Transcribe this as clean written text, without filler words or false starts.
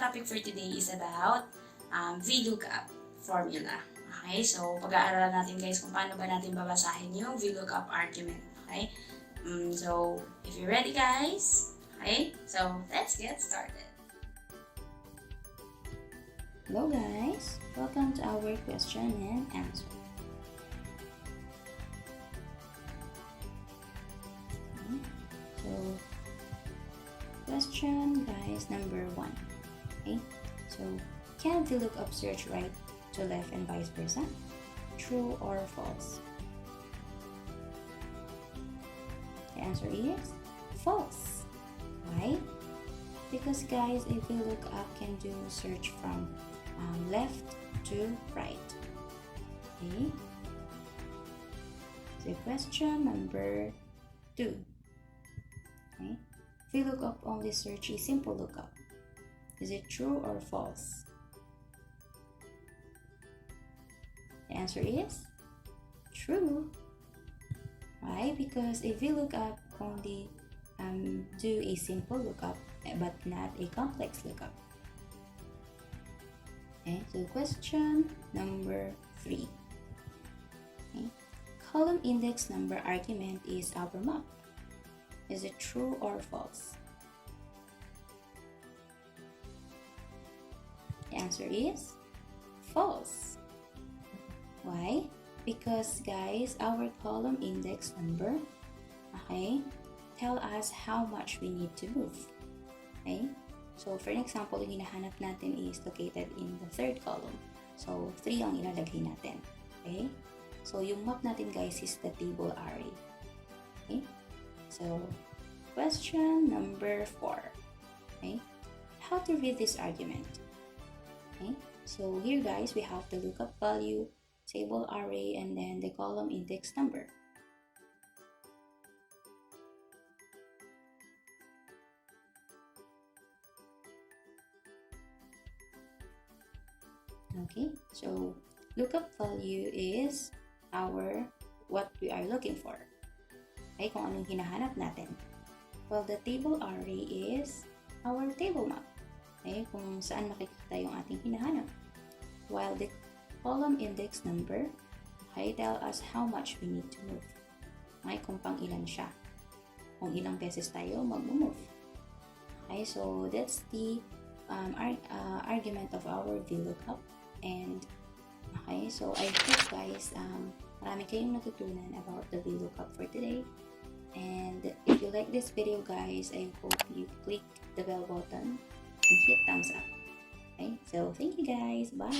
topic for today is about VLOOKUP formula. Okay, so pag-aaralan natin guys kung paano ba natin babasahin yung VLOOKUP argument. Okay, so if you're ready guys, okay, so let's get started. Hello guys, welcome to our question and answer. Okay. So question guys number 1. Okay, so can VLOOKUP search right to left and vice versa? True or false? The answer is false. Why? Because guys, a VLOOKUP can do search from left to right. Okay. So question number 2. Okay. VLOOKUP only search a simple lookup. Is it true or false? The answer is true. Why? Because a VLOOKUP only do a simple lookup but not a complex lookup. Okay, so question number 3. Okay. Column index number argument is our map. Is it true or false? The answer is false. Why? Because guys, our column index number, okay, tell us how much we need to move. Okay? So for an example, yung hinahanap natin is located in the third column. So 3 ang ilalagay natin. Okay? So yung map natin guys is the table array. Okay? So question number 4. Okay? How to read this argument? Okay? So here guys, we have the lookup value, table array, and then the column index number. Okay, so lookup value is what we are looking for. Okay, kung anong hinahanap natin. Well, the table array is our table map. Okay, kung saan makikita yung ating hinahanap. While the column index number, okay, tell us how much we need to move. Okay, kung pang ilan siya. Kung ilang beses tayo mag-move. Okay, so that's the argument of our VLOOKUP. And okay, so I hope guys, marami kayong natutunan about the VLOOKUP for today. And if you like this video guys, I hope you click the bell button and hit thumbs up. Okay, so thank you guys, bye!